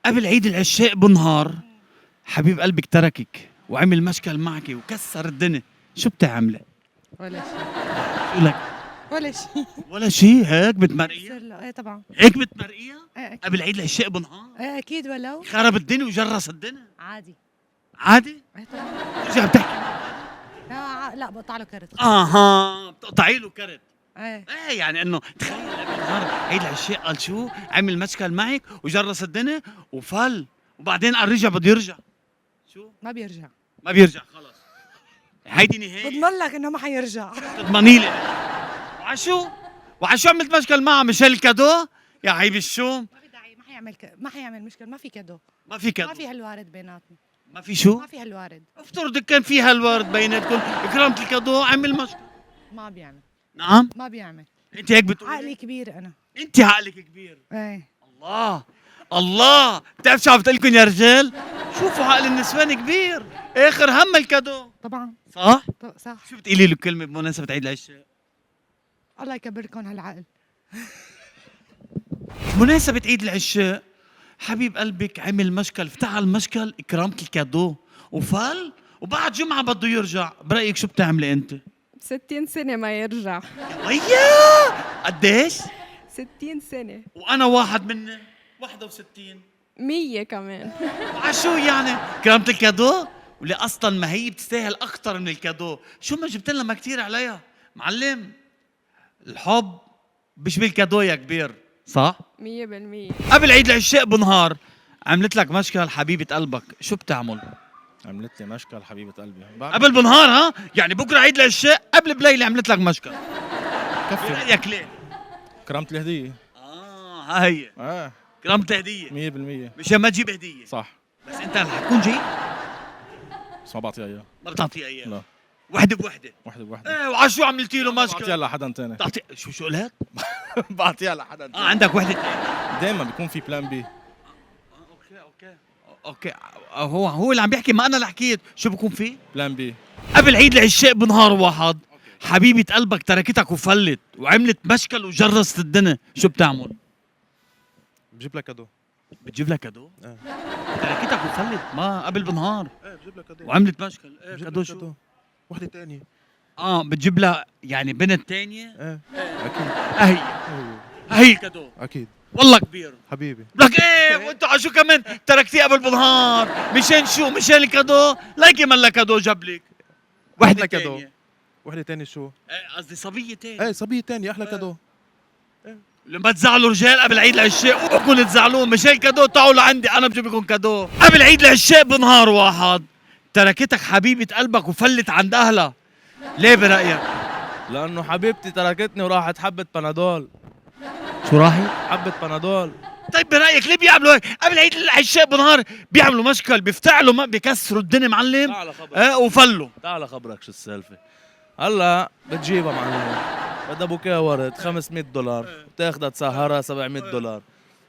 قبل عيد العشاق بنهار حبيب قلبك تركك وعمل مشكل معك وكسر الدنيا، شو بتعملي؟ ولا شيء. شو لك؟ ولا شيء. ولا شيء، هيك بتمرقيها؟ لا ايه طبعا. هيك بتمرقيها؟ ايه اكيد. قبل عيد العشاق بنهار؟ ايه اكيد ولو. خرب الدنيا وجرس الدنيا؟ عادي. عادي؟ ايه طبعا. ترجع بتحكي لا بقطع له كرت. اها بتقطعي له كرت. ايه ايه يعني انه تخيل قبل نهار عيد العشاق قال شو؟ عمل مشكل معك وجرس الدنيا وفل، وبعدين قال رجع بده يرجع. شو؟ ما بيرجع. ما بيرجع خلص. هيدي نهاية. بضمن لك انه ما حيرجع. تضمني لي. وعشو؟ وعشو عملت مشكل معها مشان الكادو؟ يا عيب الشوم. ما في داعي، ما حيعمل مشكله، ما في كادو. ما في كادو. ما في هالوارد بيناتنا. ما في شو؟ ما في هالوارد. افترض كان في هالورد بيناتكم، كرامة الكادو عمل مشكل. ما بيعمل. نعم؟ ما بيعمل. انت هيك بتقولي؟ عقلي كبير انا. انت عقلك كبير. ايه. الله الله، بتعرف شو عم بتقول لكم يا رجال؟ شوفوا عقل النسوان كبير، اخر هم الكادو. طبعا. صح؟ صح. شو بتقولي له كلمة بمناسبة عيد العشاء؟ الله يكبركم هالعقل. بمناسبة عيد العشاء حبيب قلبك عمل مشكل، فتح المشكل كرامة الكادو وفل، وبعد جمعة بده يرجع، برأيك شو بتعملي انت؟ 60 سنة ما يرجع. ويا قديش؟ 60 سنة. وانا واحد من 61. 100 كمان. عشو يعني كرامة الكادو؟ ولا اصلا ما هي بتستاهل اكثر من الكادو، شو ما جبت لنا ما كثير عليها معلم. الحب بيشبه الكادو يا كبير، صح؟ 100%. قبل عيد العشاق بنهار عملت لك مشكل حبيبة قلبك، شو بتعمل؟ عملت لي مشكل حبيبة قلبي قبل بنهار ها؟ يعني بكره عيد العشاق قبل بليلة عملت لك مشكل. كفي برأيك ليه؟ كرامة الهدية. ها هي اه كرامة الهدية 100% مشان ما تجيب هدية. صح. بس انت رح تكون جاي بس ما بعطيها اياها. ما بتعطيها اياه. لا وحدة بوحدة. وحدة بوحدة. ايه وعشو عملتي له بعطيها مشكل؟ لحدا تاني. تعطي شو قلت؟ بعطيها لحدا تاني. عندك وحدة ثانية. دايما بيكون في بلان بي. اوكي هو اللي عم بيحكي، ما انا اللي حكيت، شو بكون في؟ بلان بي. قبل عيد العشاق بنهار واحد حبيبة قلبك تركتك وفلت وعملت مشكل وجرست الدنيا، شو بتعمل؟ بجيب لك كادو. بتجيب لك كادو؟ ايه تركتك وفلت ما قبل بنهار ايه بجيب لك كادو. وعملت مشكل، ايه بجيب كادو لك شو؟ وحدة تانية. بتجيب لها يعني بنت تانية؟ ايه اكيد. هي ايوه هي الكادو، اكيد والله كبير. حبيبي. لك ايه وانت عشو كمان تركتيه قبل بنهار؟ مشان شو؟ مشان الكادو؟ ليكي ملا كادو جاب لك وحدة كادو. تانية. وحدة تانية شو؟ ايه قصدي صبية تانية. ايه صبية تانية احلى كادو. لما تزعلوا رجال قبل عيد العشاق وكل تزعلوهم مشان الكادو، تعالوا لعندي انا بجيب لكم كادو. قبل عيد العشاق بنهار واحد تركتك حبيبة قلبك وفلت عند اهلها، ليه برأيك؟ لانه حبيبتي تركتني وراحت حبة بنادول. شو راحي؟ حبة بنادول. طيب برأيك ليه بيعملوا هيك؟ قبل عيد العشاق بنهار بيعملوا مشكل، بيفتعلوا ما بيكسروا الدنيا معلم. تعال خبرك. وفلوا. تعال خبرك شو السالفة. هلا بتجيبها معلم، بدها بوكيه ورد $500، بتاخدها تسهرها $700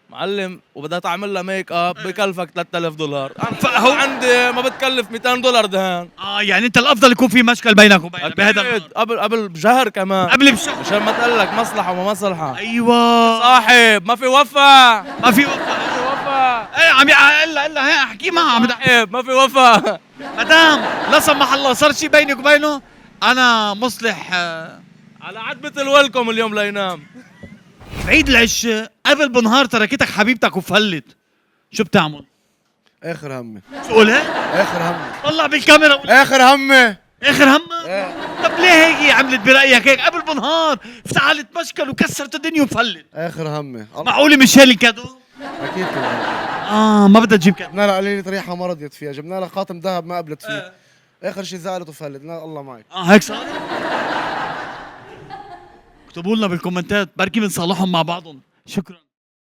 معلم، وبدها تعمل لها ميك اب بكلفك $3000. فهو عندي ما بتكلف $200 دهان. يعني انت الافضل يكون في مشكل بينك وبينها بهذا أكيد. النهار. قبل بشهر كمان، قبل بشهر. مشان ما تقلك مصلحة وما مصلحة. ايوه صاحب ما في وفا. ما في وفا. ايه عم الا هي احكي معها عم صاحب ما في وفا. مدام لا سمح الله صار شي بينك وبينه، انا مصلح. على عتبة الويلكم اليوم لينام. بعيد العشاء قبل بنهار تركتك حبيبتك وفلت، شو بتعمل؟ اخر همي. شو قولها؟ اخر همي. طلع بالكاميرا وقول اخر همي. اخر همك؟ طب ليه هيك عملت برايك هيك؟ قبل بنهار افتعلت مشكل وكسرت الدنيا وفلت. اخر همي. معقولة مش هالي الكادو؟ اكيد كمان. ما بدها تجيب كادو. جبنا لها قليلة ريحة ما رضيت فيها، جبنا لها خاتم ذهب ما قبلت فيه. اخر شيء زعلت وفلت، قلنا الله معك. هيك صار؟ اكتبوا لنا بالكومنتات بركي بنصالحهم مع بعضهم. شكرا.